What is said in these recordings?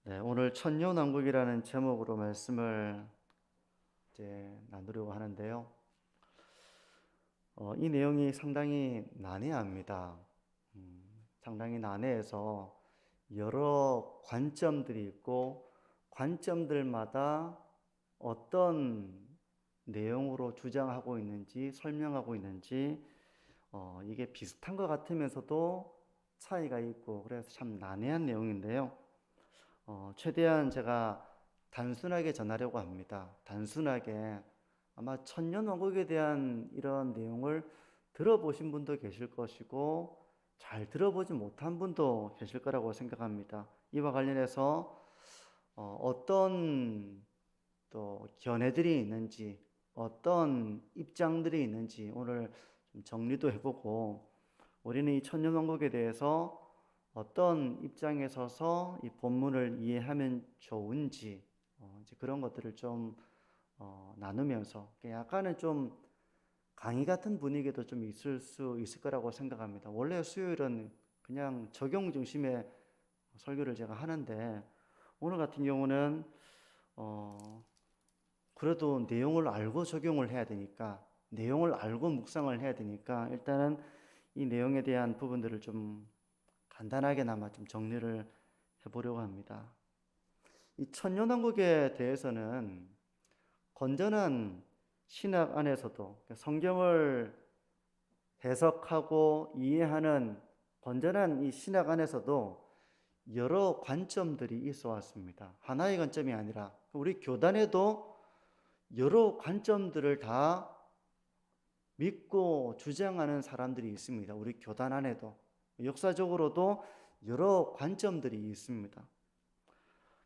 네, 오늘 천년왕국이라는 제목으로 말씀을 이제 나누려고 하는데요. 이 내용이 상당히 난해합니다. 상당히 난해해서 여러 관점들이 있고 관점들마다 어떤 내용으로 주장하고 있는지 설명하고 있는지 이게 비슷한 것 같으면서도 차이가 있고 그래서 참 난해한 내용인데요. 최대한 제가 단순하게 전하려고 합니다. 단순하게 아마 천년왕국에 대한 이런 내용을 들어보신 분도 계실 것이고 잘 들어보지 못한 분도 계실 거라고 생각합니다. 이와 관련해서 어떤 또 견해들이 있는지 어떤 입장들이 있는지 오늘 좀 정리도 해보고 우리는 이 천년왕국에 대해서 어떤 입장에 서서 이 본문을 이해하면 좋은지 이제 그런 것들을 좀 나누면서 약간은 좀 강의 같은 분위기도 좀 있을 수 있을 거라고 생각합니다. 원래 수요일은 그냥 적용 중심의 설교를 제가 하는데 오늘 같은 경우는 어 그래도 내용을 알고 적용을 해야 되니까 내용을 알고 묵상을 해야 되니까 일단은 이 내용에 대한 부분들을 좀 간단하게나마 좀 정리를 해보려고 합니다. 이 천년왕국에 대해서는 건전한 신학 안에서도 성경을 해석하고 이해하는 건전한 이 신학 안에서도 여러 관점들이 있어 왔습니다. 하나의 관점이 아니라 우리 교단에도 여러 관점들을 다 믿고 주장하는 사람들이 있습니다. 우리 교단 안에도 역사적으로도 여러 관점들이 있습니다.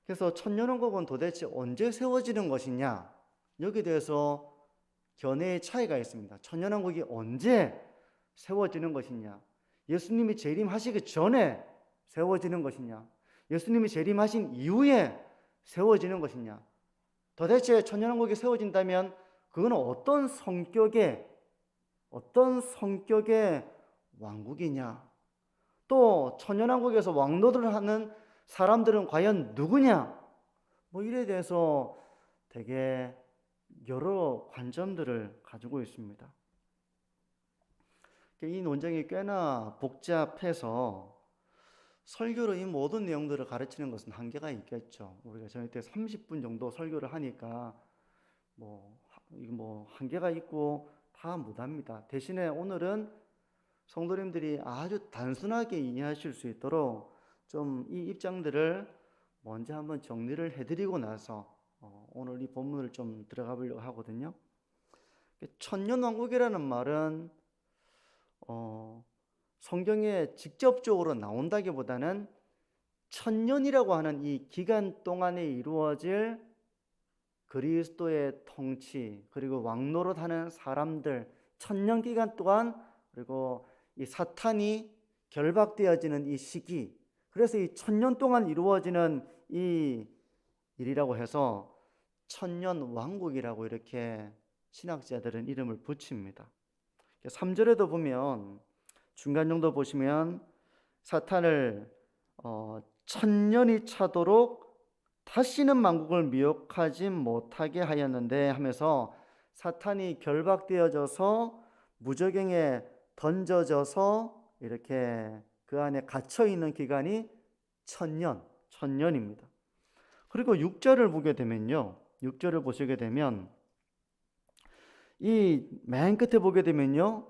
그래서 천년왕국은 도대체 언제 세워지는 것이냐? 여기에 대해서 견해의 차이가 있습니다. 천년왕국이 언제 세워지는 것이냐? 예수님이 재림하시기 전에 세워지는 것이냐? 예수님이 재림하신 이후에 세워지는 것이냐? 도대체 천년왕국이 세워진다면 그거는 어떤 성격의 왕국이냐? 또 천년왕국에서 왕노를 하는 사람들은 과연 누구냐? 뭐 이에 대해서 되게 여러 관점들을 가지고 있습니다. 이 논쟁이 꽤나 복잡해서 설교로 이 모든 내용들을 가르치는 것은 한계가 있겠죠. 우리가 저녁 때 30분 정도 설교를 하니까 뭐 한계가 있고 다 못합니다. 대신에 오늘은 성도님들이 아주 단순하게 이해하실 수 있도록 좀 이 입장들을 먼저 한번 정리를 해드리고 나서 오늘 이 본문을 좀 들어가 보려고 하거든요. 천년왕국이라는 말은 성경에 직접적으로 나온다기보다는 천년이라고 하는 이 기간 동안에 이루어질 그리스도의 통치 그리고 왕노릇하는 사람들 천년 기간 동안 그리고 이 사탄이 결박되어지는 이 시기 그래서 이 천년 동안 이루어지는 이 일이라고 해서 천년 왕국이라고 이렇게 신학자들은 이름을 붙입니다. 3절에도 보면 중간 정도 보시면 사탄을 천년이 차도록 다시는 만국을 미혹하지 못하게 하였는데 하면서 사탄이 결박되어져서 무저갱에 던져져서 이렇게 그 안에 갇혀 있는 기간이 천년입니다. 그리고 6절을 보게 되면요. 6절을 보시게 되면 이 맨 끝에 보게 되면요.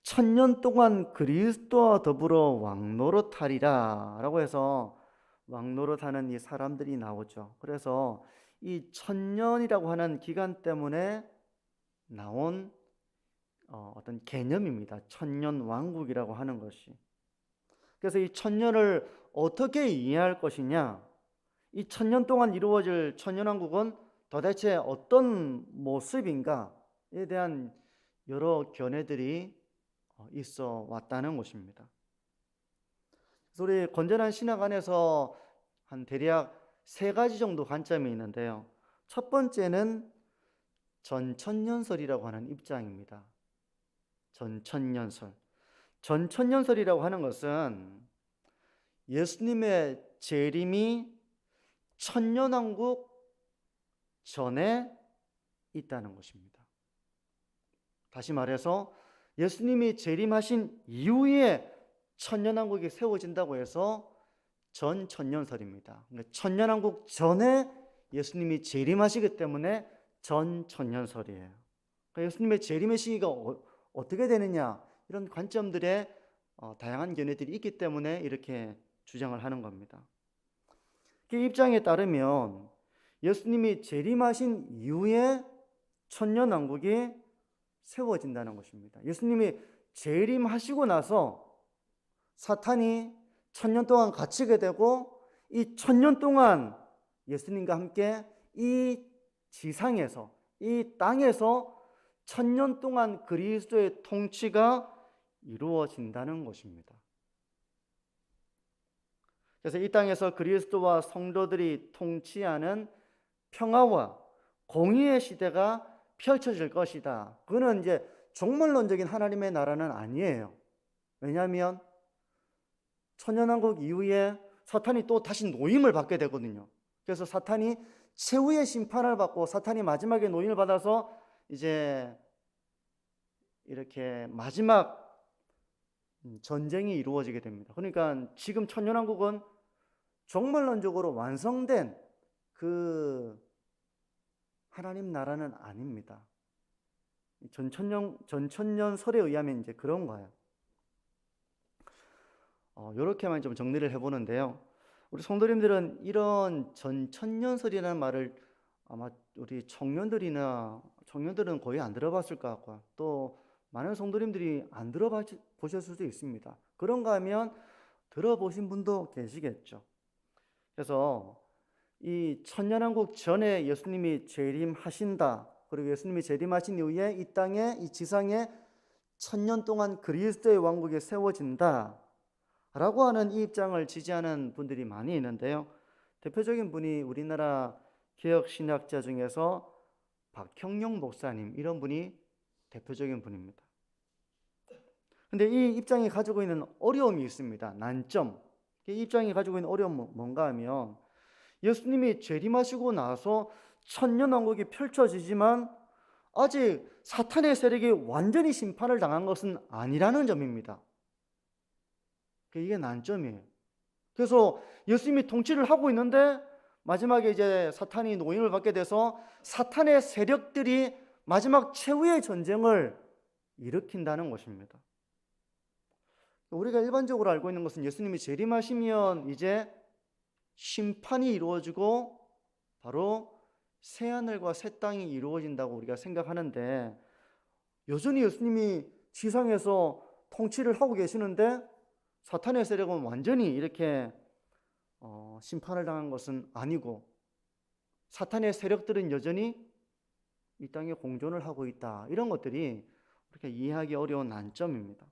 천년 동안 그리스도와 더불어 왕노릇하리라 라고 해서 왕노릇하는 이 사람들이 나오죠. 그래서 이 천년이라고 하는 기간 때문에 나온 어떤 개념입니다. 천년 왕국이라고 하는 것이. 그래서 이 천년을 어떻게 이해할 것이냐? 이 천년 동안 이루어질 천년왕국은 도대체 어떤 모습인가에 대한 여러 견해들이 있어 왔다는 것입니다. 그래서 우리 건전한 신학 안에서 한 대략 세 가지 정도 관점이 있는데요. 첫 번째는 전천년설이라고 하는 입장입니다. 전천년설. 전천년설이라고 하는 것은 예수님의 재림이 천년왕국 전에 있다는 것입니다. 다시 말해서 예수님이 재림하신 이후에 천년왕국이 세워진다고 해서 전천년설입니다. 그러니까 천년왕국 전에 예수님이 재림하시기 때문에 전천년설이에요. 그러니까 예수님의 재림의 시기가 어떻게 되느냐, 이런 관점들의 다양한 견해들이 있기 때문에 이렇게 주장을 하는 겁니다. 그 입장에 따르면 예수님이 재림하신 이후에 천년왕국이 세워진다는 것입니다. 예수님이 재림하시고 나서 사탄이 천년 동안 갇히게 되고, 이 천년 동안 예수님과 함께 이 지상에서, 이 땅에서 천년 동안 그리스도의 통치가 이루어진다는 것입니다. 그래서 이 땅에서 그리스도와 성도들이 통치하는 평화와 공의의 시대가 펼쳐질 것이다. 그거는 이제 종말론적인 하나님의 나라는 아니에요. 왜냐하면 천년왕국 이후에 사탄이 또 다시 노임을 받게 되거든요. 그래서 사탄이 최후의 심판을 받고, 사탄이 마지막에 노임을 받아서 이제 이렇게 마지막 전쟁이 이루어지게 됩니다. 그러니까 지금 천년왕국은 종말론적으로 완성된 그 하나님 나라는 아닙니다. 전천년설에 의하면 이제 그런 거예요. 이렇게만 좀 정리를 해보는데요. 우리 성도님들은 이런 전천년설이라는 말을 아마 우리 청년들은 거의 안 들어봤을 것 같고, 또 많은 성도님들이 안 들어보셨을 수도 있습니다. 그런가 하면 들어보신 분도 계시겠죠. 그래서 이 천년왕국 전에 예수님이 재림하신다, 그리고 예수님이 재림하신 이후에 이 땅에, 이 지상에 천년 동안 그리스도의 왕국이 세워진다 라고 하는 이 입장을 지지하는 분들이 많이 있는데요. 대표적인 분이 우리나라 개혁신학자 중에서 박형용 목사님, 이런 분이 대표적인 분입니다. 근데 이 입장이 가지고 있는 어려움이 있습니다. 난점. 이 입장이 가지고 있는 어려움은 뭔가 하면, 예수님이 재림하시고 나서 천년왕국이 펼쳐지지만 아직 사탄의 세력이 완전히 심판을 당한 것은 아니라는 점입니다. 이게 난점이에요. 그래서 예수님이 통치를 하고 있는데 마지막에 이제 사탄이 노임을 받게 돼서 사탄의 세력들이 마지막 최후의 전쟁을 일으킨다는 것입니다. 우리가 일반적으로 알고 있는 것은 예수님이 재림하시면 이제 심판이 이루어지고 바로 새하늘과 새 땅이 이루어진다고 우리가 생각하는데, 여전히 예수님이 지상에서 통치를 하고 계시는데 사탄의 세력은 완전히 이렇게 심판을 당한 것은 아니고, 사탄의 세력들은 여전히 이 땅에 공존을 하고 있다. 이런 것들이 그렇게 이해하기 어려운 난점입니다.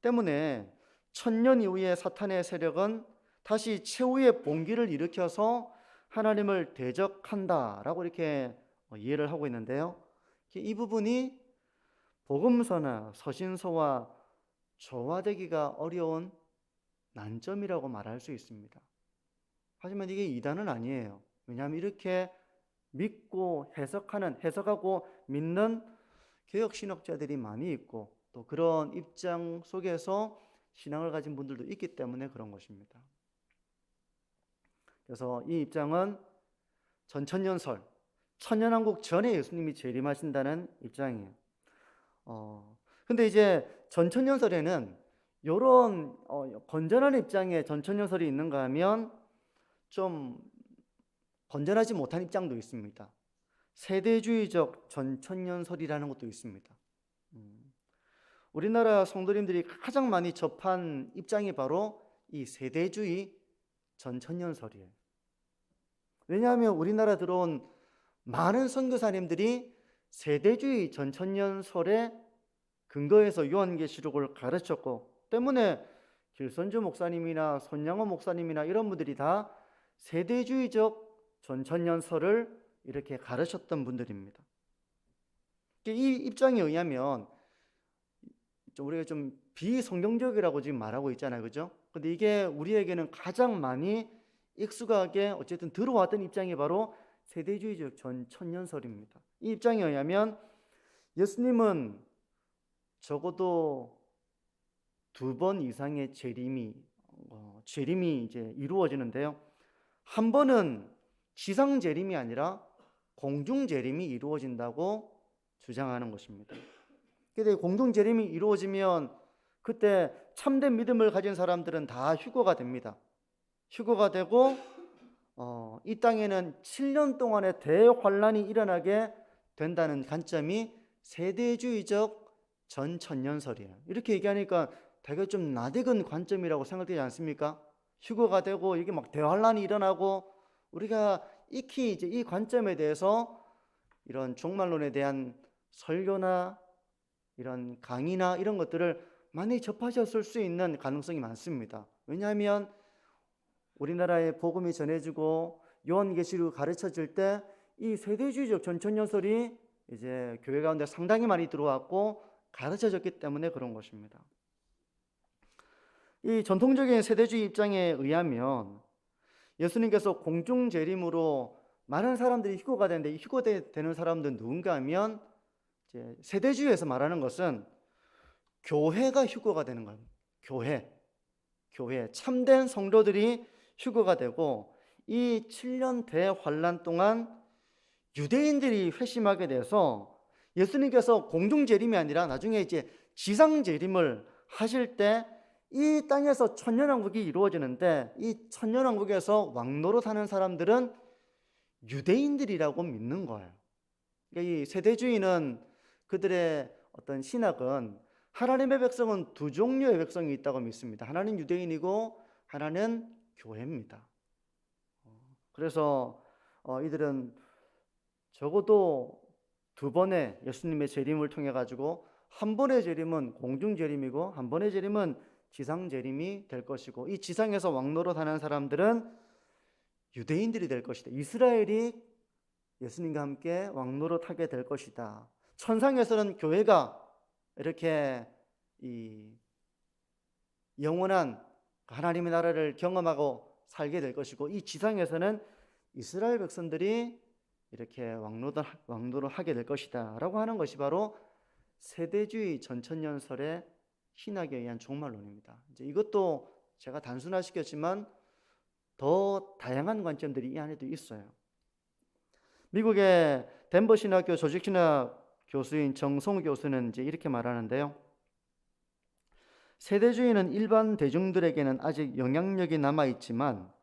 때문에 천년 이후에 사탄의 세력은 다시 최후의 봉기를 일으켜서 하나님을 대적한다라고 이렇게 이해를 하고 있는데요. 이 부분이 복음서나 서신서와 조화되기가 어려운 난점이라고 말할 수 있습니다. 하지만 이게 이단은 아니에요. 왜냐하면 이렇게 믿고 해석하고 믿는 개혁신학자들이 많이 있고, 또 그런 입장 속에서 신앙을 가진 분들도 있기 때문에 그런 것입니다. 그래서 이 입장은 전천년설, 천년왕국 전에 예수님이 재림하신다는 입장이에요. 근데 이제 전천년설에는 이런 건전한 입장의 전천년설이 있는가 하면 좀 건전하지 못한 입장도 있습니다. 세대주의적 전천년설이라는 것도 있습니다. 우리나라 성도님들이 가장 많이 접한 입장이 바로 이 세대주의 전천년설이에요. 왜냐하면 우리나라 들어온 많은 선교사님들이 세대주의 전천년설에 근거해서 요한계시록을 가르쳤고, 때문에 길선주 목사님이나 손양호 목사님이나 이런 분들이 다 세대주의적 전천년설을 이렇게 가르쳤던 분들입니다. 이 입장에 의하면 우리가 좀 비성경적이라고 지금 말하고 있잖아요, 그죠? 근데 이게 우리에게는 가장 많이 익숙하게 어쨌든 들어왔던 입장이 바로 세대주의적 전천년설입니다. 이 입장에 의하면 예수님은 적어도 2번 이상의 재림이 이제 이루어지는데요. 한 번은 지상 재림이 아니라 공중 재림이 이루어진다고 주장하는 것입니다. 근데 공중 재림이 이루어지면 그때 참된 믿음을 가진 사람들은 다 휴거가 됩니다. 휴거가 되고 이 땅에는 7년 동안의 대환란이 일어나게 된다는 관점이 세대주의적 전천년설이에요. 이렇게 얘기하니까 되게 좀 나대근 관점이라고 생각되지 않습니까? 휴거가 되고 이게 막 대환란이 일어나고 우리가 익히 이제 이 관점에 대해서 이런 종말론에 대한 설교나 이런 강의나 이런 것들을 많이 접하셨을 수 있는 가능성이 많습니다. 왜냐하면 우리나라에 복음이 전해지고 요한계시록 가르쳐질 때 이 세대주의적 전천년설이 이제 교회 가운데 상당히 많이 들어왔고 가르쳐졌기 때문에 그런 것입니다. 이 전통적인 세대주의 입장에 의하면 예수님께서 공중 재림으로 많은 사람들이 휴거가 되는데 이 휴거되는 사람들은 누군가 하면 이제 세대주의에서 말하는 것은 교회가 휴거가 되는 거예요. 교회 참된 성도들이 휴거가 되고 이 7년 대환란 동안 유대인들이 회심하게 돼서 예수님께서 공중 재림이 아니라 나중에 이제 지상 재림을 하실 때 이 땅에서 천년왕국이 이루어지는데 이 천년왕국에서 왕노릇 하는 사람들은 유대인들이라고 믿는 거예요. 그러니까 이 세대주의는 그들의 어떤 신학은 하나님의 백성은 2종류의 백성이 있다고 믿습니다. 하나는 유대인이고 하나는 교회입니다. 그래서 이들은 적어도 2번의 예수님의 재림을 통해 가지고 한 번의 재림은 공중 재림이고 한 번의 재림은 지상 재림이 될 것이고 이 지상에서 왕노릇 하는 사람들은 유대인들이 될 것이다. 이스라엘이 예수님과 함께 왕노릇 하게 될 것이다. 천상에서는 교회가 이렇게 이 영원한 하나님의 나라를 경험하고 살게 될 것이고 이 지상에서는 이스라엘 백성들이 이렇게 왕노릇 하게 될 것이다 라고 하는 것이 바로 세대주의 전천년설의 신학에 의한 종말론입니다. 이제 이것도 제가 단순화시켰지만 더 다양한 관점들이 이 안에도 있어요. 미국의 덴버 신학교 조직신학 교수인 정성우 교수는 이제 이렇게 말하는데요. 세대주의는 일반 대중들에게는 아직 영향력이 남아 있지만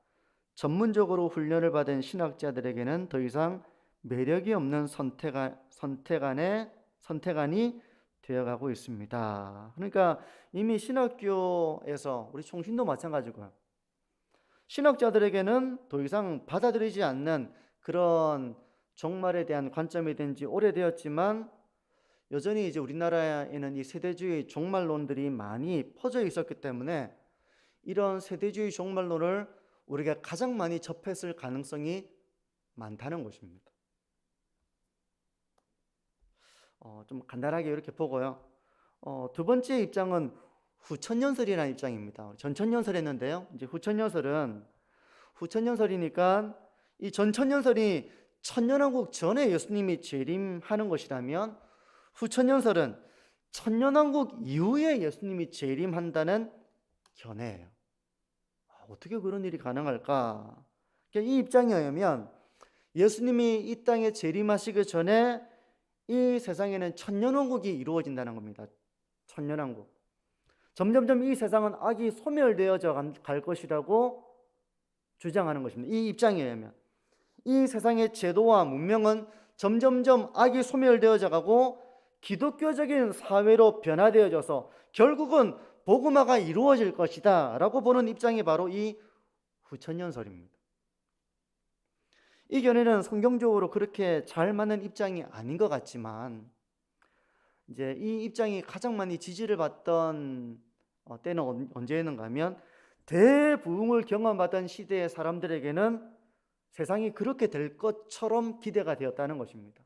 전문적으로 훈련을 받은 신학자들에게는 더 이상 매력이 없는 선택안이 되어가고 있습니다. 그러니까 이미 신학교에서 우리 총신도 마찬가지고요. 신학자들에게는 더 이상 받아들이지 않는 그런 종말에 대한 관점이 된 지 오래되었지만 여전히 이제 우리나라에는 이 세대주의 종말론들이 많이 퍼져 있었기 때문에 이런 세대주의 종말론을 우리가 가장 많이 접했을 가능성이 많다는 것입니다. 좀 간단하게 이렇게 보고요. 2번째 입장은 후천년설이라는 입장입니다. 전천년설 했는데요. 이제 후천년설이니까 이 전천년설이 천년왕국 전에 예수님이 재림하는 것이라면 후천년설은 천년왕국 이후에 예수님이 재림한다는 견해예요. 어떻게 그런 일이 가능할까? 이 입장에 의하면 예수님이 이 땅에 재림하시기 전에 이 세상에는 천년왕국이 이루어진다는 겁니다. 천년왕국. 점점점 이 세상은 악이 소멸되어져 갈 것이라고 주장하는 것입니다. 이 입장에 의하면 이 세상의 제도와 문명은 점점점 악이 소멸되어져 가고 기독교적인 사회로 변화되어져서 결국은 복음화가 이루어질 것이다 라고 보는 입장이 바로 이 후천년설입니다. 이 견해는 성경적으로 그렇게 잘 맞는 입장이 아닌 것 같지만 이제 이 입장이 가장 많이 지지를 받던 때는 언제였는가 하면 대부흥을 경험하던 시대의 사람들에게는 세상이 그렇게 될 것처럼 기대가 되었다는 것입니다.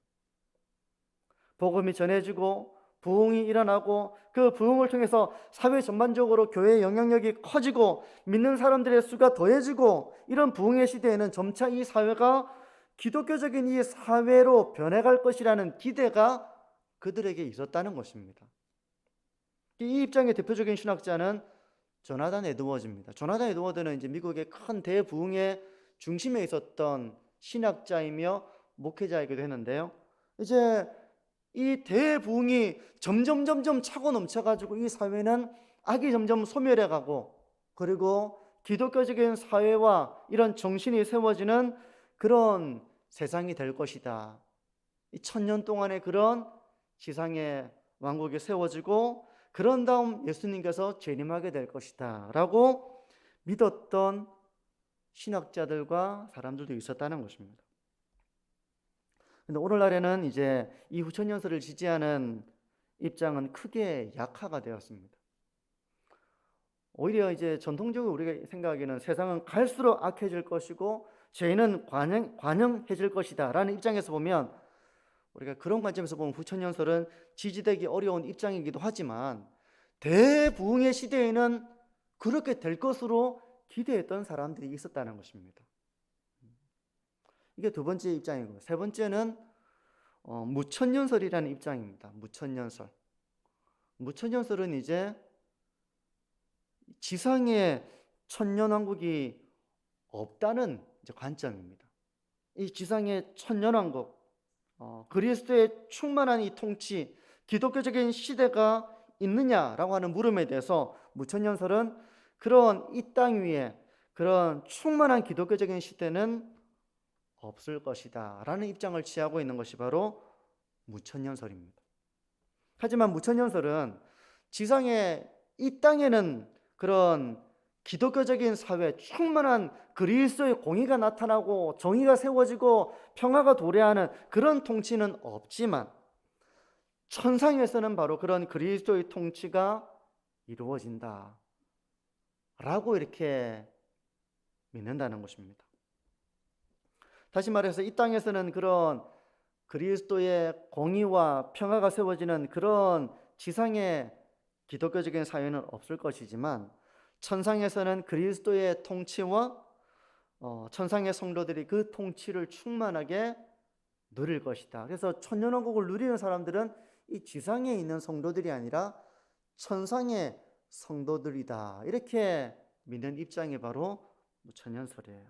복음이 전해지고 부흥이 일어나고 그 부흥을 통해서 사회 전반적으로 교회의 영향력이 커지고 믿는 사람들의 수가 더해지고 이런 부흥의 시대에는 점차 이 사회가 기독교적인 이 사회로 변해갈 것이라는 기대가 그들에게 있었다는 것입니다. 이 입장의 대표적인 신학자는 조나단 에드워즈입니다. 조나단 에드워즈는 이제 미국의 큰 대부흥의 중심에 있었던 신학자이며 목회자이기도 했는데요. 이제 이 대부흥이 점점 차고 넘쳐가지고 이 사회는 악이 점점 소멸해가고 그리고 기독교적인 사회와 이런 정신이 세워지는 그런 세상이 될 것이다. 이 1000년 동안의 그런 지상의 왕국이 세워지고 그런 다음 예수님께서 재림하게 될 것이다 라고 믿었던 신학자들과 사람들도 있었다는 것입니다. 근데 오늘날에는 이제 이 후천연설을 지지하는 입장은 크게 약화가 되었습니다. 오히려 이제 전통적으로 우리가 생각하기에는 세상은 갈수록 악해질 것이고 죄는 관영해질 것이다 라는 입장에서 보면 우리가 그런 관점에서 보면 후천연설은 지지되기 어려운 입장이기도 하지만 대부흥의 시대에는 그렇게 될 것으로 기대했던 사람들이 있었다는 것입니다. 이게 두 번째 입장이고 세 번째는 무천년설이라는 입장입니다. 무천년설. 무천년설은 이제 지상에 천년왕국이 없다는 이제 관점입니다. 이 지상의 천년왕국, 그리스도의 충만한 이 통치, 기독교적인 시대가 있느냐라고 하는 물음에 대해서 무천년설은 그런 이 땅 위에 그런 충만한 기독교적인 시대는 없을 것이다 라는 입장을 취하고 있는 것이 바로 무천년설입니다. 하지만 무천년설은 지상의 이 땅에는 그런 기독교적인 사회, 충만한 그리스도의 공의가 나타나고 정의가 세워지고 평화가 도래하는 그런 통치는 없지만 천상에서는 바로 그런 그리스도의 통치가 이루어진다 라고 이렇게 믿는다는 것입니다. 다시 말해서 이 땅에서는 그런 그리스도의 공의와 평화가 세워지는 그런 지상의 기독교적인 사회는 없을 것이지만 천상에서는 그리스도의 통치와 천상의 성도들이 그 통치를 충만하게 누릴 것이다. 그래서 천년왕국을 누리는 사람들은 이 지상에 있는 성도들이 아니라 천상의 성도들이다. 이렇게 믿는 입장이 바로 무천년설이에요.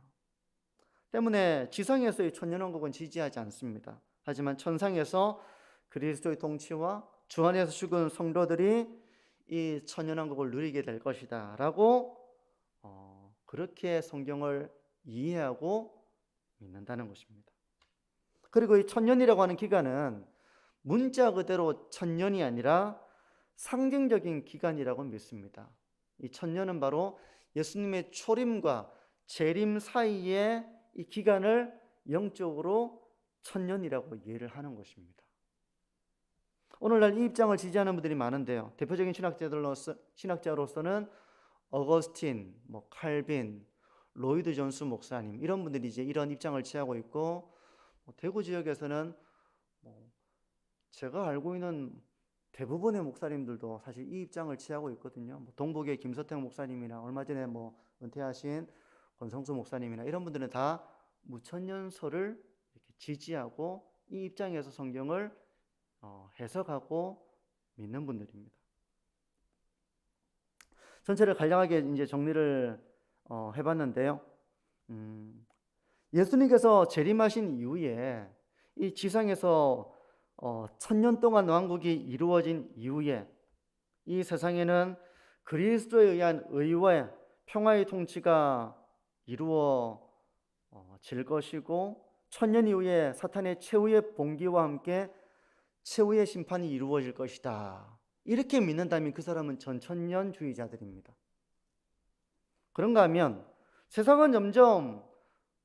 때문에 지상에서의 천년왕국은 지지하지 않습니다. 하지만 천상에서 그리스도의 통치와 주 안에서 죽은 성도들이 이 천년왕국을 누리게 될 것이다 라고 그렇게 성경을 이해하고 믿는다는 것입니다. 그리고 이 천년이라고 하는 기간은 문자 그대로 천년이 아니라 상징적인 기간이라고 믿습니다. 이 천년은 바로 예수님의 초림과 재림 사이의 이 기간을 영적으로 천년이라고 이해를 하는 것입니다. 오늘날 이 입장을 지지하는 분들이 많은데요. 대표적인 신학자로서는 어거스틴, 칼빈, 로이드 존스 목사님 이런 분들이 이제 이런 입장을 취하고 있고 대구 지역에서는 제가 알고 있는 대부분의 목사님들도 사실 이 입장을 취하고 있거든요. 동북의 김서택 목사님이나 얼마 전에 은퇴하신 권성수 목사님이나 이런 분들은 다 무천년설을 이렇게 지지하고 이 입장에서 성경을 해석하고 믿는 분들입니다. 전체를 간략하게 이제 정리를 해봤는데요. 예수님께서 재림하신 이후에 이 지상에서 1000년 동안 왕국이 이루어진 이후에 이 세상에는 그리스도에 의한 의와 평화의 통치가 이루어질 것이고 1000년 이후에 사탄의 최후의 봉기와 함께 최후의 심판이 이루어질 것이다. 이렇게 믿는다면 그 사람은 전천년주의자들입니다. 그런가 하면 세상은 점점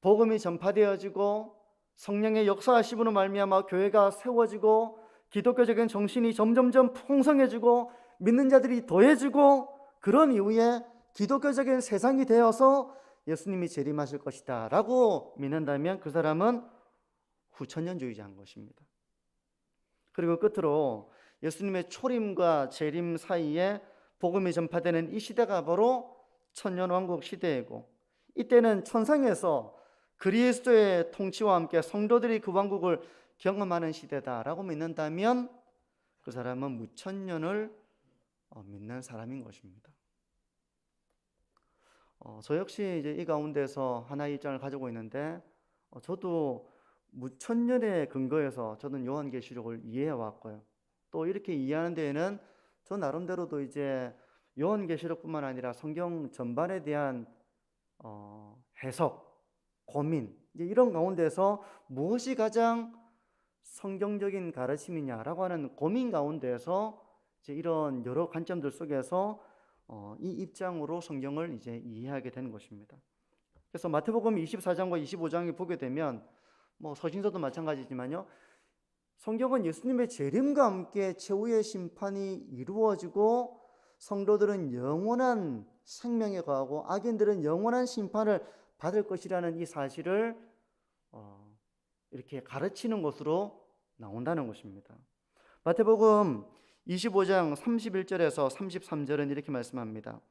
복음이 전파되어지고 성령의 역사하심으로 말미암아 교회가 세워지고 기독교적인 정신이 점점점 풍성해지고 믿는 자들이 더해지고 그런 이후에 기독교적인 세상이 되어서 예수님이 재림하실 것이다 라고 믿는다면 그 사람은 후천년주의자인 것입니다. 그리고 끝으로 예수님의 초림과 재림 사이에 복음이 전파되는 이 시대가 바로 천년왕국 시대이고, 이때는 천상에서 그리스도의 통치와 함께 성도들이 그 왕국을 경험하는 시대다라고 믿는다면 그 사람은 무천년을 믿는 사람인 것입니다. 저 역시 이제 이 가운데서 하나의 입장을 가지고 있는데, 저도 무천년의 근거에서 저는 요한계시록을 이해해 왔고요. 또 이렇게 이해하는 데에는 저 나름대로도 이제 요한계시록뿐만 아니라 성경 전반에 대한 해석, 고민, 이제 이런 가운데서 무엇이 가장 성경적인 가르침이냐라고 하는 고민 가운데서 이제 이런 여러 관점들 속에서 이 입장으로 성경을 이제 이해하게 되는 것입니다. 그래서 마태복음 24장과 25장에 보게 되면 뭐 서신서도 마찬가지지만요, 성경은 예수님의 재림과 함께 최후의 심판이 이루어지고 성도들은 영원한 생명에 거하고 악인들은 영원한 심판을 받을 것이라는 이 사실을 이렇게 가르치는 것으로 나온다는 것입니다. 마태복음 25장 31절에서 33절은 이렇게 말씀합니다.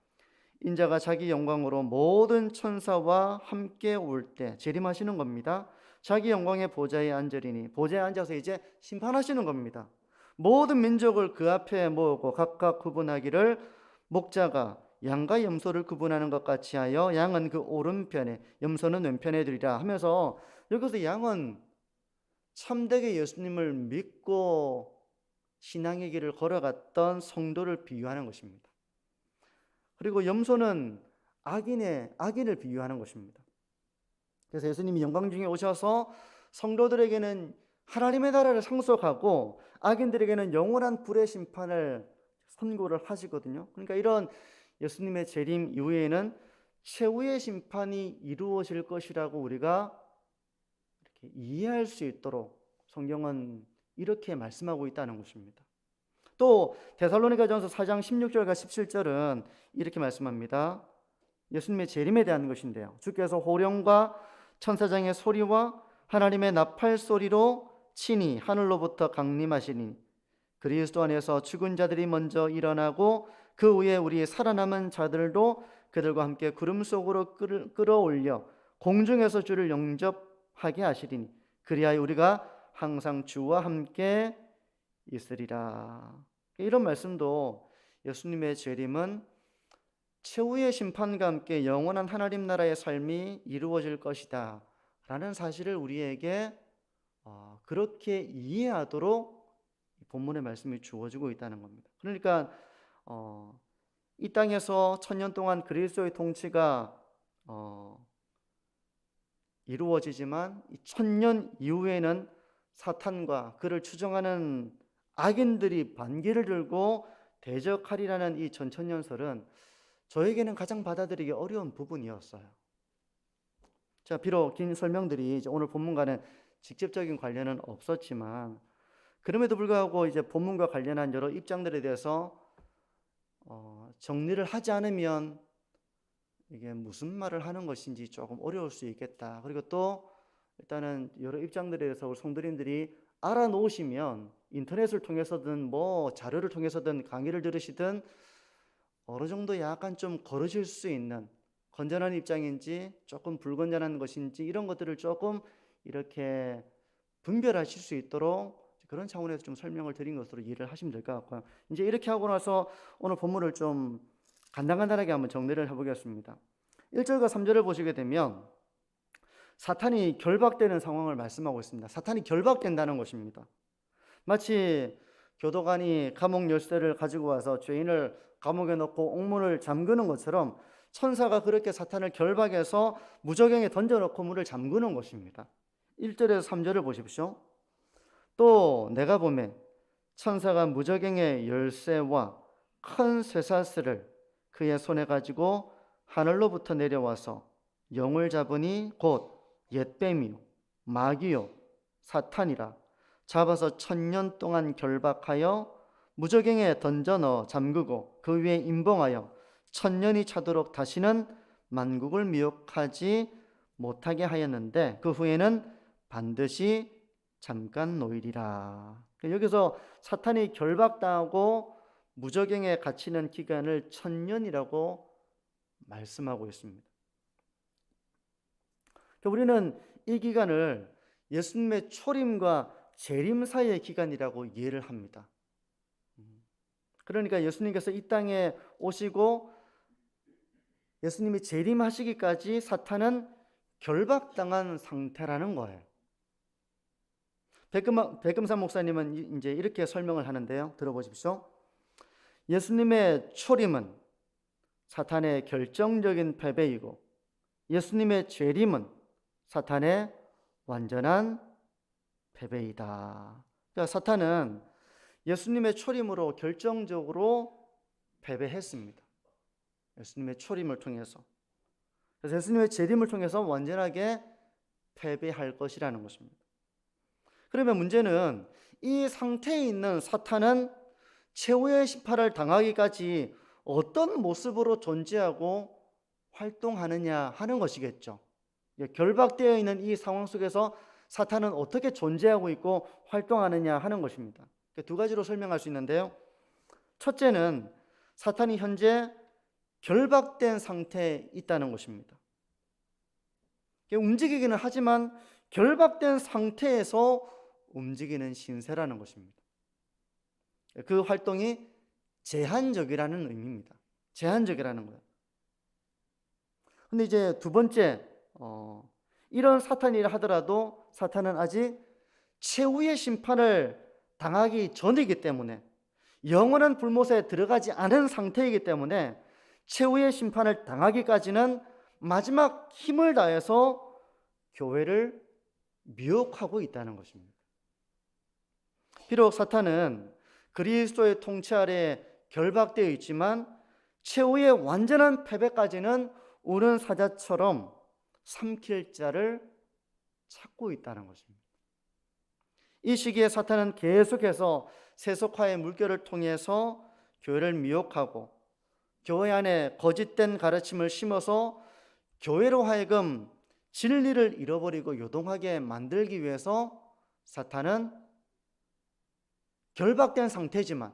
인자가 자기 영광으로 모든 천사와 함께 올 때, 재림하시는 겁니다. 자기 영광의 보좌에 앉으리니, 보좌에 앉아서 이제 심판하시는 겁니다. 모든 민족을 그 앞에 모으고 각각 구분하기를 목자가 양과 염소를 구분하는 것 같이 하여 양은 그 오른편에 염소는 왼편에 두리라 하면서, 여기서 양은 참되게 예수님을 믿고 신앙의 길을 걸어갔던 성도를 비유하는 것입니다. 그리고 염소는 악인을 비유하는 것입니다. 그래서 예수님이 영광 중에 오셔서 성도들에게는 하나님의 나라를 상속하고 악인들에게는 영원한 불의 심판을 선고를 하시거든요. 그러니까 이런 예수님의 재림 이후에는 최후의 심판이 이루어질 것이라고 우리가 이렇게 이해할 수 있도록 성경은 이렇게 말씀하고 있다는 것입니다. 또 데살로니가전서 4장 16절과 17절은 이렇게 말씀합니다. 예수님의 재림에 대한 것인데요, 주께서 호령과 천사장의 소리와 하나님의 나팔 소리로 친히 하늘로부터 강림하시니 그리스도 안에서 죽은 자들이 먼저 일어나고 그 후에 우리 살아남은 자들도 그들과 함께 구름 속으로 끌어올려 공중에서 주를 영접하게 하시리니 그리하여 우리가 항상 주와 함께 있으리라. 이런 말씀도 예수님의 재림은 최후의 심판과 함께 영원한 하나님 나라의 삶이 이루어질 것이다 라는 사실을 우리에게 그렇게 이해하도록 본문의 말씀이 주어지고 있다는 겁니다. 그러니까 이 땅에서 천년 동안 그리스도의 통치가 이루어지지만 이 천년 이후에는 사탄과 그를 추종하는 악인들이 반기를 들고 대적하리라는 이 전천년설은 저에게는 가장 받아들이기 어려운 부분이었어요. 자, 비록 긴 설명들이 이제 오늘 본문과는 직접적인 관련은 없었지만 그럼에도 불구하고 이제 본문과 관련한 여러 입장들에 대해서 정리를 하지 않으면 이게 무슨 말을 하는 것인지 조금 어려울 수 있겠다. 그리고 또 일단은 여러 입장들에 대해서 우리 성도님들이 알아놓으시면 인터넷을 통해서든 뭐 자료를 통해서든 강의를 들으시든 어느 정도 약간 좀 거르실 수 있는 건전한 입장인지 조금 불건전한 것인지 이런 것들을 조금 이렇게 분별하실 수 있도록 그런 차원에서 좀 설명을 드린 것으로 이해를 하시면 될 것 같고요. 이제 이렇게 하고 나서 오늘 본문을 좀 간단하게 한번 정리를 해보겠습니다. 1절과 3절을 보시게 되면 사탄이 결박되는 상황을 말씀하고 있습니다. 사탄이 결박된다는 것입니다. 마치 교도관이 감옥 열쇠를 가지고 와서 죄인을 감옥에 넣고 옥문을 잠그는 것처럼 천사가 그렇게 사탄을 결박해서 무저갱에 던져놓고 문을 잠그는 것입니다. 1절에서 3절을 보십시오. 또 내가 보매 천사가 무저갱의 열쇠와 큰 쇠사슬을 그의 손에 가지고 하늘로부터 내려와서 영을 잡으니 곧 옛뱀이요 마귀요 사탄이라 잡아서 천년 동안 결박하여 무저갱에 던져 넣어 잠그고 그 위에 임봉하여 천년이 차도록 다시는 만국을 미혹하지 못하게 하였는데 그 후에는 반드시 잠깐 노일이라. 여기서 사탄이 결박당하고 무저갱에 갇히는 기간을 1000년이라고 말씀하고 있습니다. 우리는 이 기간을 예수님의 초림과 재림 사이의 기간이라고 이해를 합니다. 그러니까 예수님께서 이 땅에 오시고 예수님이 재림하시기까지 사탄은 결박당한 상태라는 거예요. 백금산 목사님은 이제 이렇게 설명을 하는데요. 들어보십시오. 예수님의 초림은 사탄의 결정적인 패배이고 예수님의 재림은 사탄의 완전한 패배이다. 그러니까 사탄은 예수님의 초림으로 결정적으로 패배했습니다. 예수님의 초림을 통해서. 그래서 예수님의 재림을 통해서 완전하게 패배할 것이라는 것입니다. 그러면 문제는 이 상태에 있는 사탄은 최후의 심판을 당하기까지 어떤 모습으로 존재하고 활동하느냐 하는 것이겠죠. 결박되어 있는 이 상황 속에서 사탄은 어떻게 존재하고 있고 활동하느냐 하는 것입니다. 두 가지로 설명할 수 있는데요. 첫째는 사탄이 현재 결박된 상태에 있다는 것입니다. 움직이기는 하지만 결박된 상태에서 움직이는 신세라는 것입니다. 그 활동이 제한적이라는 의미입니다. 제한적이라는 거예요. 근데 이제 두 번째, 이런 사탄이라 하더라도 사탄은 아직 최후의 심판을 당하기 전이기 때문에 영원한 불못에 들어가지 않은 상태이기 때문에 최후의 심판을 당하기까지는 마지막 힘을 다해서 교회를 미혹하고 있다는 것입니다. 비록 사탄은 그리스도의 통치 아래 결박되어 있지만 최후의 완전한 패배까지는 우는 사자처럼 삼킬 자를 찾고 있다는 것입니다. 이 시기에 사탄은 계속해서 세속화의 물결을 통해서 교회를 미혹하고 교회 안에 거짓된 가르침을 심어서 교회로 하여금 진리를 잃어버리고 요동하게 만들기 위해서 사탄은 결박된 상태지만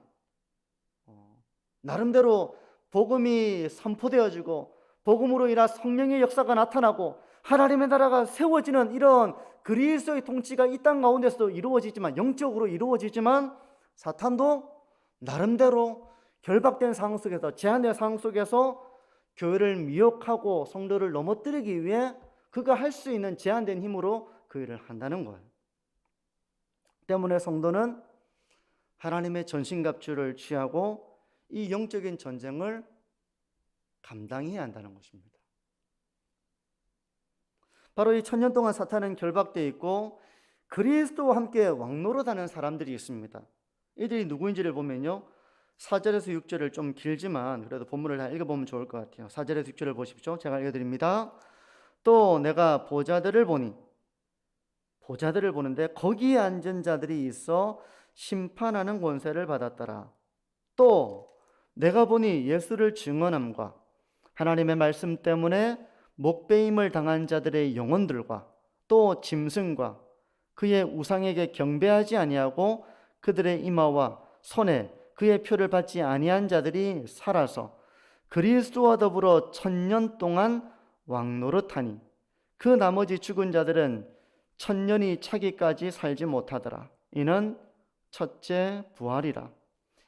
나름대로 복음이 선포되어지고 복음으로 인한 성령의 역사가 나타나고 하나님의 나라가 세워지는 이런 그리스도의 통치가 이 땅 가운데서도 이루어지지만, 영적으로 이루어지지만 사탄도 나름대로 결박된 상황 속에서, 제한된 상황 속에서 교회를 미혹하고 성도를 넘어뜨리기 위해 그가 할 수 있는 제한된 힘으로 그 일을 한다는 거예요. 때문에 성도는 하나님의 전신갑주를 취하고 이 영적인 전쟁을 감당해야 한다는 것입니다. 바로 이 1000년 동안 사탄은 결박되어 있고 그리스도와 함께 왕노릇하는 사람들이 있습니다. 이들이 누구인지를 보면요, 4절에서 6절을 좀 길지만 그래도 본문을 다 읽어보면 좋을 것 같아요. 4절에서 6절을 보십시오. 제가 읽어드립니다. 또 내가 보자들을 보는데 거기에 앉은 자들이 있어 심판하는 권세를 받았더라. 또 내가 보니 예수를 증언함과 하나님의 말씀 때문에 목배임을 당한 자들의 영혼들과 또 짐승과 그의 우상에게 경배하지 아니하고 그들의 이마와 손에 그의 표를 받지 아니한 자들이 살아서 그리스도와 더불어 1000년 동안 왕노릇하니 그 나머지 죽은 자들은 1000년이 차기까지 살지 못하더라. 이는 첫째 부활이라.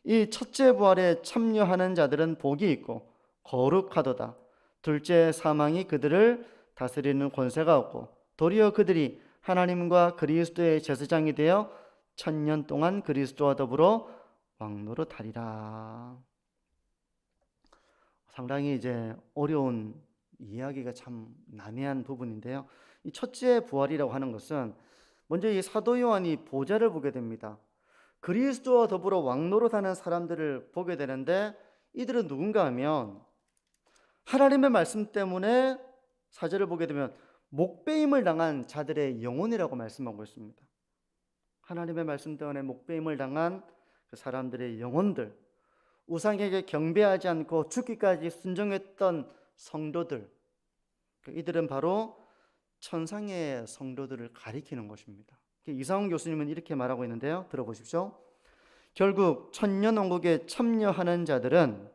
이 첫째 부활에 참여하는 자들은 복이 있고 거룩하도다. 둘째 사망이 그들을 다스리는 권세가 없고 도리어 그들이 하나님과 그리스도의 제사장이 되어 1000년 동안 그리스도와 더불어 왕노릇하리라. 상당히 이제 어려운 이야기가 참 난해한 부분인데요. 이 첫째 부활이라고 하는 것은 먼저 이 사도 요한이 보좌를 보게 됩니다. 그리스도와 더불어 왕노릇하는 사람들을 보게 되는데 이들은 누군가 하면 하나님의 말씀 때문에 4절을 보게 되면 목배임을 당한 자들의 영혼이라고 말씀하고 있습니다. 하나님의 말씀 때문에 목배임을 당한 그 사람들의 영혼들, 우상에게 경배하지 않고 죽기까지 순종했던 성도들, 이들은 바로 천상의 성도들을 가리키는 것입니다. 이상훈 교수님은 이렇게 말하고 있는데요. 들어보십시오. 결국 천년왕국에 참여하는 자들은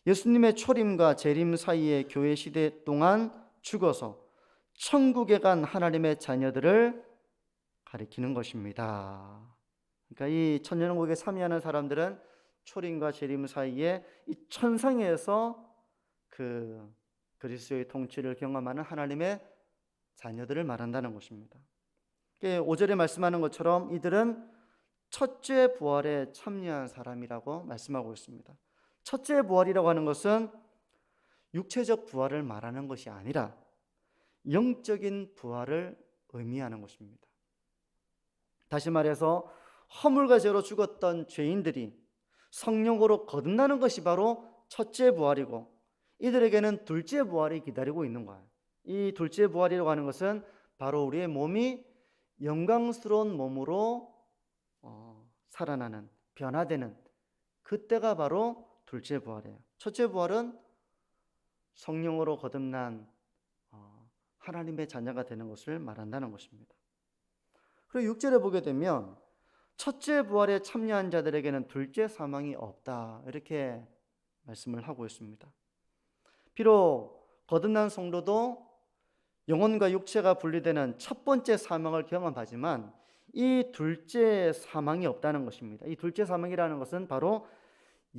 예수님의 초림과 재림 사이의 교회 시대 동안 죽어서 천국에 간 하나님의 자녀들을 가리키는 것입니다. 그러니까 이 천년왕국에 참여하는 사람들은 초림과 재림 사이에 이 천상에서 그 그리스도의 통치를 경험하는 하나님의 자녀들을 말한다는 것입니다. 5절에 말씀하는 것처럼 이들은 첫째 부활에 참여한 사람이라고 말씀하고 있습니다. 첫째 부활이라고 하는 것은 육체적 부활을 말하는 것이 아니라 영적인 부활을 의미하는 것입니다. 다시 말해서 허물과 죄로 죽었던 죄인들이 성령으로 거듭나는 것이 바로 첫째 부활이고, 이들에게는 둘째 부활이 기다리고 있는 거예요. 이 둘째 부활이라고 하는 것은 바로 우리의 몸이 영광스러운 몸으로 살아나는, 변화되는 그때가 바로 둘째 부활이에요. 첫째 부활은 성령으로 거듭난 하나님의 자녀가 되는 것을 말한다는 것입니다. 그리고 6절에 보게 되면 첫째 부활에 참여한 자들에게는 둘째 사망이 없다, 이렇게 말씀을 하고 있습니다. 비록 거듭난 성도도 영혼과 육체가 분리되는 첫 번째 사망을 경험하지만 이 둘째 사망이 없다는 것입니다. 이 둘째 사망이라는 것은 바로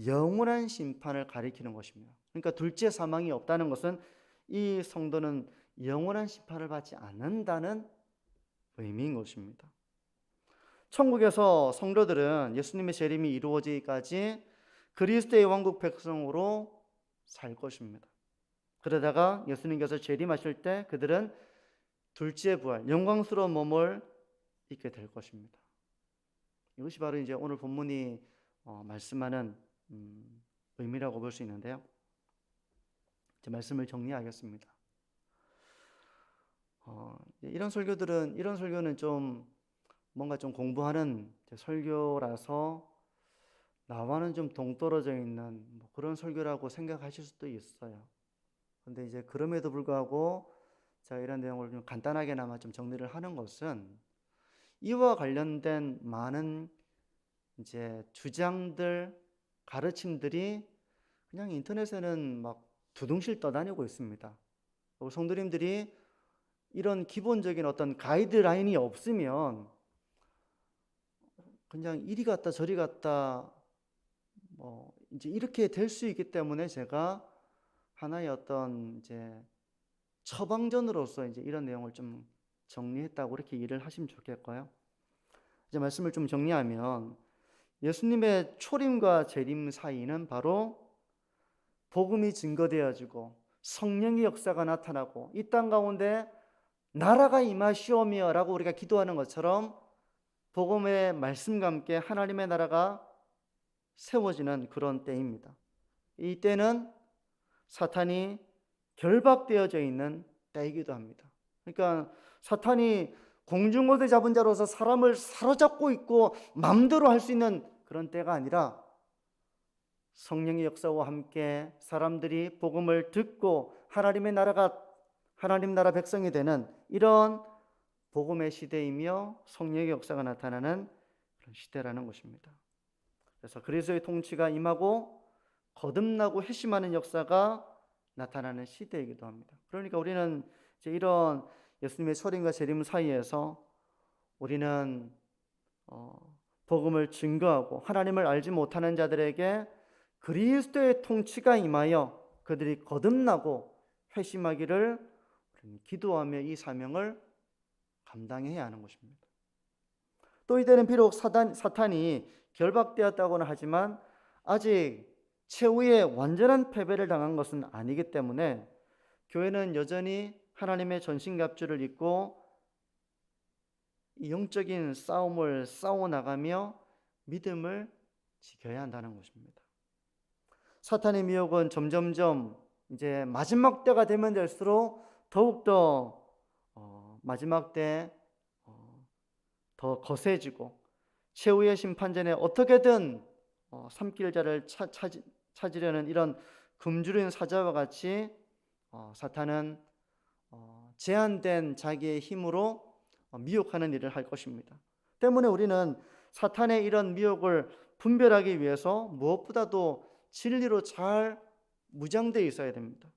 영원한 심판을 가리키는 것입니다. 그러니까 둘째 사망이 없다는 것은 이 성도는 영원한 심판을 받지 않는다는 의미인 것입니다. 천국에서 성도들은 예수님의 재림이 이루어지기까지 그리스도의 왕국 백성으로 살 것입니다. 그러다가 예수님께서 재림하실 때 그들은 둘째 부활, 영광스러운 몸을 입게 될 것입니다. 이것이 바로 이제 오늘 본문이 말씀하는 의미라고 볼 수 있는데요. 이제 말씀을 정리하겠습니다. 이런 설교는 좀 뭔가 좀 공부하는 설교라서 나와는 좀 동떨어져 있는 그런 설교라고 생각하실 수도 있어요. 그런데 이제 그럼에도 불구하고 제가 이런 내용을 좀 간단하게나마 좀 정리를 하는 것은 이와 관련된 많은 이제 주장들, 가르침들이 그냥 인터넷에는 막 두둥실 떠다니고 있습니다. 성도님들이 이런 기본적인 어떤 가이드라인이 없으면 그냥 이리 갔다 저리 갔다 이제 이렇게 될 수 있기 때문에 제가 하나의 어떤 이제 처방전으로서 이제 이런 내용을 좀 정리했다고 이렇게 이해를 하시면 좋겠고요. 이제 말씀을 좀 정리하면 예수님의 초림과 재림 사이는 바로 복음이 증거되어지고 성령의 역사가 나타나고 이 땅 가운데 나라가 임하시오며 라고 우리가 기도하는 것처럼 복음의 말씀과 함께 하나님의 나라가 세워지는 그런 때입니다. 이 때는 사탄이 결박되어져 있는 때이기도 합니다. 그러니까 사탄이 공중어대 잡은 자로서 사람을 사로잡고 있고 마음대로 할 수 있는 그런 때가 아니라 성령의 역사와 함께 사람들이 복음을 듣고 하나님 나라 백성이 되는 이런 복음의 시대이며 성령의 역사가 나타나는 그런 시대라는 것입니다. 그래서 그리스도의 통치가 임하고 거듭나고 회심하는 역사가 나타나는 시대이기도 합니다. 그러니까 우리는 이제 이런 예수님의 초림과 재림 사이에서 우리는 복음을 증거하고 하나님을 알지 못하는 자들에게 그리스도의 통치가 임하여 그들이 거듭나고 회심하기를 기도하며 이 사명을 감당해야 하는 것입니다. 또 이때는 비록 사탄이 결박되었다고는 하지만 아직 최후의 완전한 패배를 당한 것은 아니기 때문에 교회는 여전히 하나님의 전신갑주를 입고 영적인 싸움을 싸워나가며 믿음을 지켜야 한다는 것입니다. 사탄의 미혹은 점점점 이제 마지막 때가 되면 될수록 더욱더 마지막 때 더 거세지고 최후의 심판전에 어떻게든 삼킬 자를 찾으려는 이런 굶주린 사자와 같이 사탄은 제한된 자기의 힘으로 미혹하는 일을 할 것입니다. 때문에 우리는 사탄의 이런 미혹을 분별하기 위해서 무엇보다도 진리로 잘 무장되어 있어야 됩니다.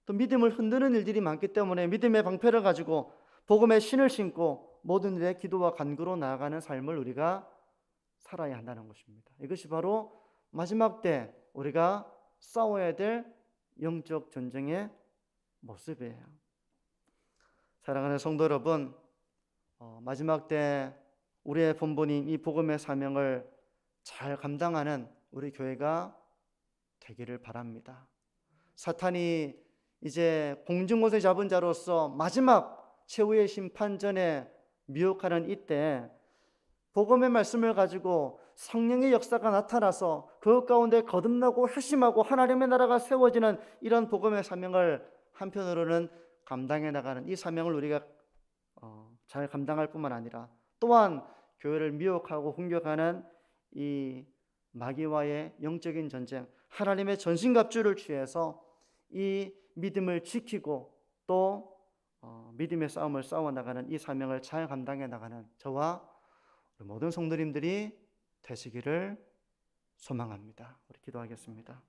또 믿음을 흔드는 일들이 많기 때문에 믿음의 방패를 가지고 복음의 신을 신고 모든 일에 기도와 간구로 나아가는 삶을 우리가 살아야 한다는 것입니다. 이것이 바로 마지막 때 우리가 싸워야 될 영적 전쟁의 모습이에요. 사랑하는 성도 여러분, 마지막 때 우리의 본분인 이 복음의 사명을 잘 감당하는 우리 교회가 되기를 바랍니다. 사탄이 이제 공중옷을 잡은 자로서 마지막 최후의 심판전에 미혹하는 이때 복음의 말씀을 가지고 성령의 역사가 나타나서 그 가운데 거듭나고 회심하고 하나님의 나라가 세워지는 이런 복음의 사명을 한편으로는 감당해 나가는 이 사명을 우리가 잘 감당할 뿐만 아니라 또한 교회를 미혹하고 공격하는 이 마귀와의 영적인 전쟁, 하나님의 전신갑주를 취해서 이 믿음을 지키고 또 믿음의 싸움을 싸워나가는 이 사명을 잘 감당해 나가는 저와 모든 성도님들이 되시기를 소망합니다. 우리 기도하겠습니다.